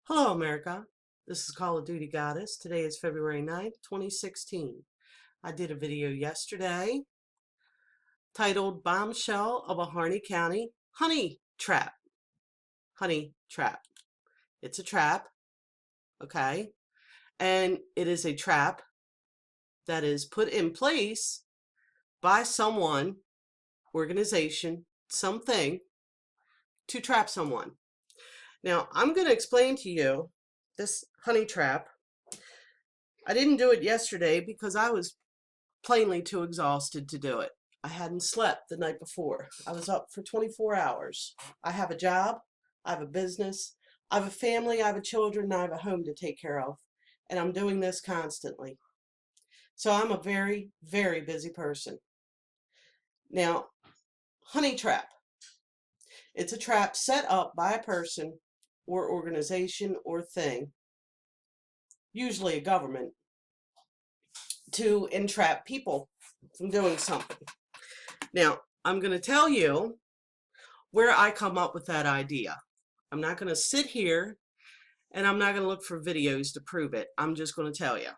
Hello, America. This is Call of Duty Goddess. Today is February 9th, 2016. I did a video yesterday titled Bombshell of a Harney County Honey Trap. Honey Trap. It's a trap, okay? And it is a trap that is put in place by someone, organization, something to trap someone. Now, I'm going to explain to you this honey trap. I didn't do it yesterday because I was plainly too exhausted to do it. I hadn't slept the night before. I was up for 24 hours. I have a job, I have a business, I have a family, I have children, and I have a home to take care of. And I'm doing this constantly. So I'm a very, very busy person. Now, honey trap. It's a trap set up by a person or organization or thing, usually a government, to entrap people from doing something. Now, I'm going to tell you where I come up with that idea. I'm not going to sit here and I'm not going to look for videos to prove it. I'm just going to tell you.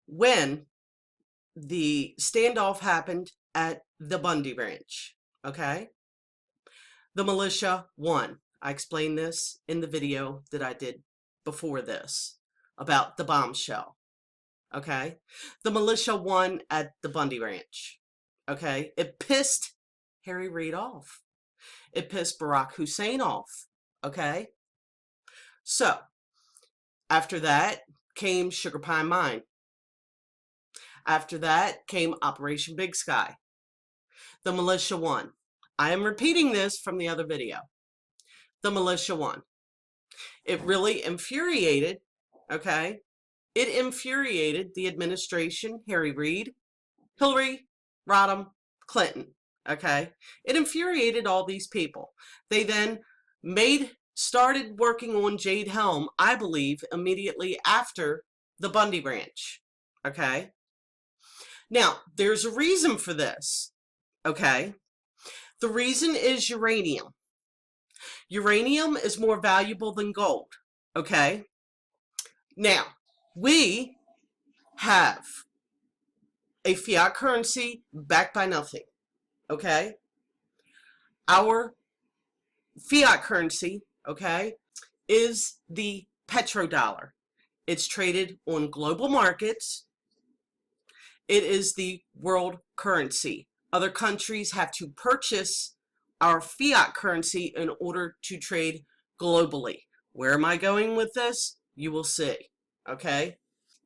When the standoff happened at the Bundy Ranch, okay? The militia won. I explained this in the video that I did before this about the bombshell, okay? The militia won at the Bundy Ranch, okay? It pissed Harry Reid off. It pissed Barack Hussein off, okay? So, after that came Sugar Pine Mine. After that came Operation Big Sky. The militia won. I am repeating this from the other video. The militia won. It really infuriated, okay? It infuriated the administration, Harry Reid, Hillary, Rodham, Clinton, okay? It infuriated all these people. They then started working on Jade Helm, I believe, immediately after the Bundy Ranch, okay? Now, there's a reason for this, okay? The reason is uranium. Uranium is more valuable than gold, okay? Now, we have a fiat currency backed by nothing, okay? Our fiat currency, okay, is the petrodollar. It's traded on global markets. It is the world currency. Other countries have to purchase our fiat currency in order to trade globally. Where am I going with this? You will see, okay?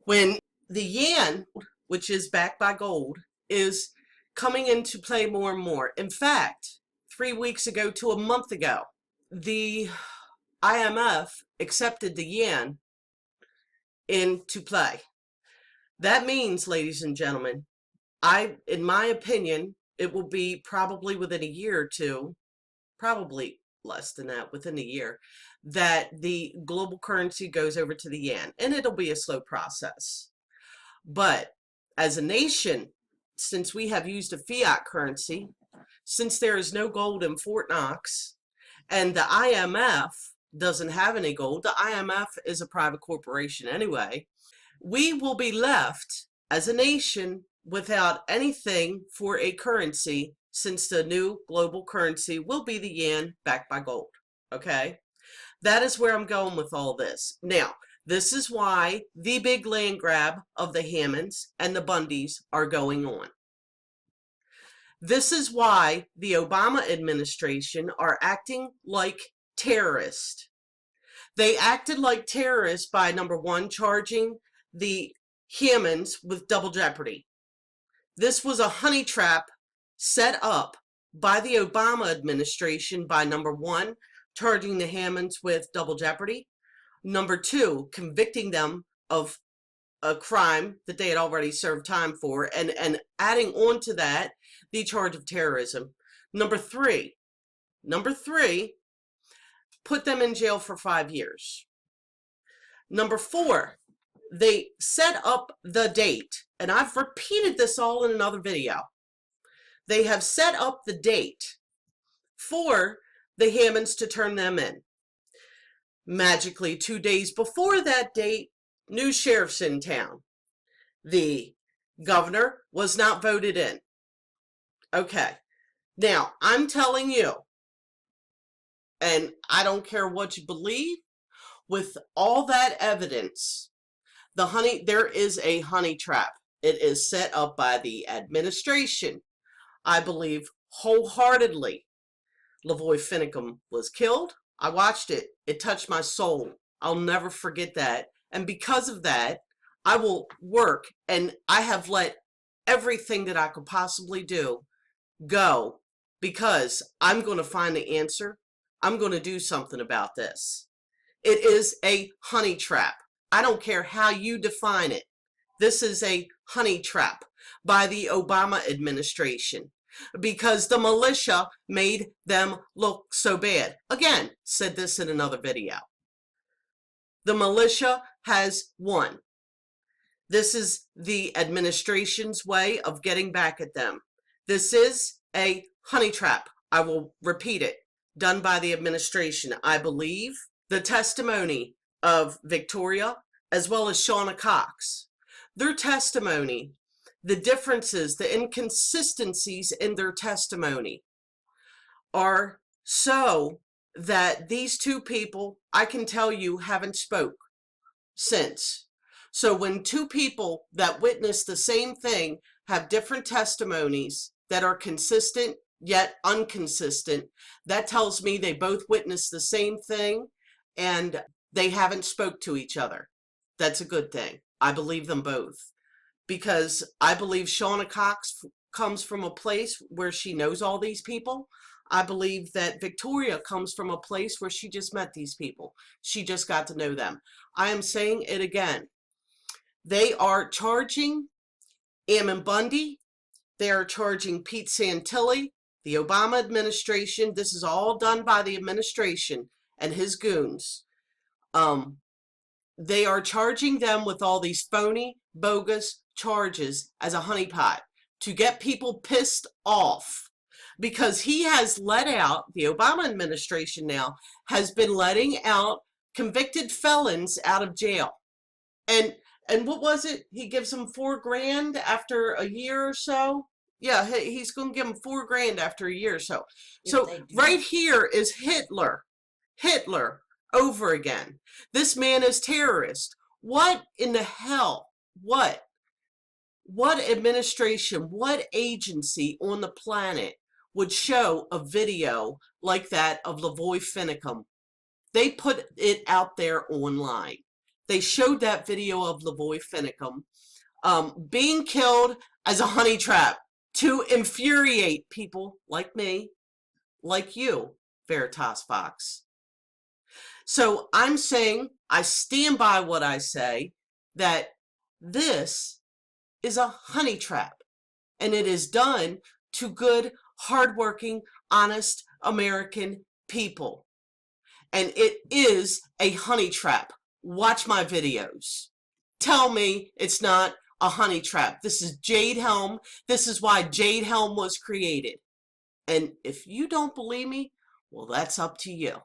When the yen, which is backed by gold, is coming into play more and more. In fact, 3 weeks ago to a month ago, the IMF accepted the yen into play. That means, ladies and gentlemen, in my opinion, it will be probably within a year or two, probably less than that, within a year, that the global currency goes over to the yen, and it'll be a slow process. But as a nation, since we have used a fiat currency, since there is no gold in Fort Knox, and the IMF doesn't have any gold, the IMF is a private corporation anyway, we will be left as a nation without anything for a currency, since the new global currency will be the yen backed by gold, okay? That is where I'm going with all this. Now, this is why the big land grab of the Hammonds and the Bundys are going on. This is why the Obama administration are acting like terrorists. They acted like terrorists by, number one, charging the Hammonds with double jeopardy. This was a honey trap set up by the Obama administration by, number one, charging the Hammonds with double jeopardy. Number two, convicting them of a crime that they had already served time for, and adding on to that the charge of terrorism. Number three, put them in jail for 5 years. Number four, they set up the date, and I've repeated this all in another video. They have set up the date for the Hammonds to turn them in. Magically, 2 days before that date, new sheriff's in town. The governor was not voted in. Okay. Now, I'm telling you, and I don't care what you believe, with all that evidence, there is a honey trap. It is set up by the administration. I believe wholeheartedly Lavoy Finicum was killed. I watched it. It touched my soul. I'll never forget that. And because of that, I will work, and I have let everything that I could possibly do go, because I'm going to find the answer. I'm going to do something about this. It is a honey trap. I don't care how you define it. This is a honey trap by the Obama administration, because the militia made them look so bad. Again, said this in another video. The militia has won. This is the administration's way of getting back at them. This is a honey trap. I will repeat it. Done by the administration. I believe the testimony of Victoria as well as Shauna Cox. Their testimony, the differences, the inconsistencies in their testimony are so that these two people, I can tell you, haven't spoke since. So when two people that witness the same thing have different testimonies that are consistent yet inconsistent, that tells me they both witnessed the same thing and they haven't spoke to each other. That's a good thing. I believe them both, because I believe Shauna Cox comes from a place where she knows all these people. I believe that Victoria comes from a place where she just met these people. She just got to know them. I am saying it again. They are charging Hammond and Bundy. They are charging Pete Santilli, the Obama administration. This is all done by the administration and his goons. They are charging them with all these phony, bogus charges as a honeypot to get people pissed off, because he has let out, the Obama administration now has been letting out convicted felons out of jail. And what was it? He gives them $4,000 after a year or so. Yeah, he's going to give them $4,000 after a year or so. So right here is Hitler over again. This man is terrorist. What in the hell? What administration, what agency on the planet would show a video like that of Lavoy Finicum? They put it out there online. They showed that video of Lavoy Finicum being killed as a honey trap to infuriate people like me, like you, Veritas Fox. So I'm saying, I stand by what I say, that this is a honey trap, and it is done to good, hardworking, honest American people. And it is a honey trap. Watch my videos. Tell me it's not a honey trap. This is Jade Helm. This is why Jade Helm was created. And if you don't believe me, well, that's up to you.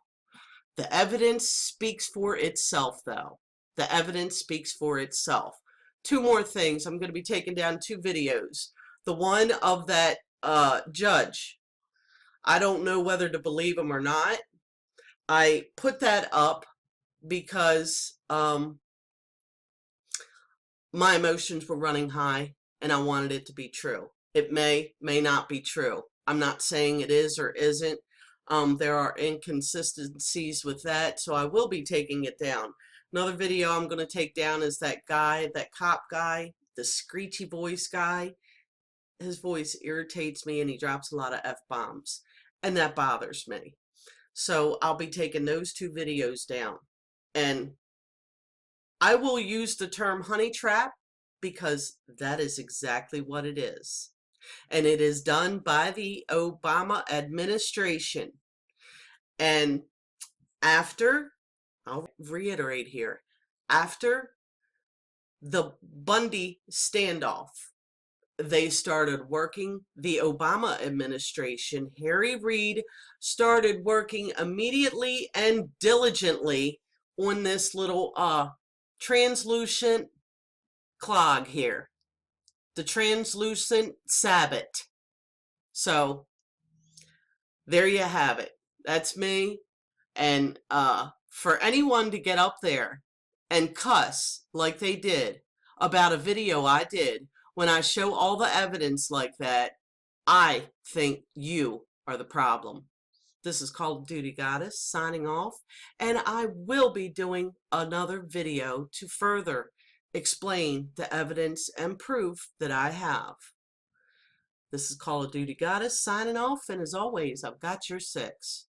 The evidence speaks for itself, though. The evidence speaks for itself. Two more things. I'm going to be taking down two videos. The one of that judge. I don't know whether to believe him or not. I put that up because my emotions were running high and I wanted it to be true. It may not be true. I'm not saying it is or isn't. There are inconsistencies with that, so I will be taking it down. Another video I'm going to take down is that guy, that cop guy, the screechy voice guy. His voice irritates me and he drops a lot of F-bombs, and that bothers me. So I'll be taking those two videos down. And I will use the term honey trap because that is exactly what it is. And it is done by the Obama administration. And after, I'll reiterate here, after the Bundy standoff, they started working, the Obama administration, Harry Reid started working immediately and diligently on this little translucent clog here, the translucent sabbat. So there you have it. That's me. And for anyone to get up there and cuss like they did about a video I did when I show all the evidence like that, I think you are the problem. This is Call of Duty Goddess signing off, and I will be doing another video to further explain the evidence and proof that I have. This is Call of Duty Goddess signing off, and as always, I've got your 6.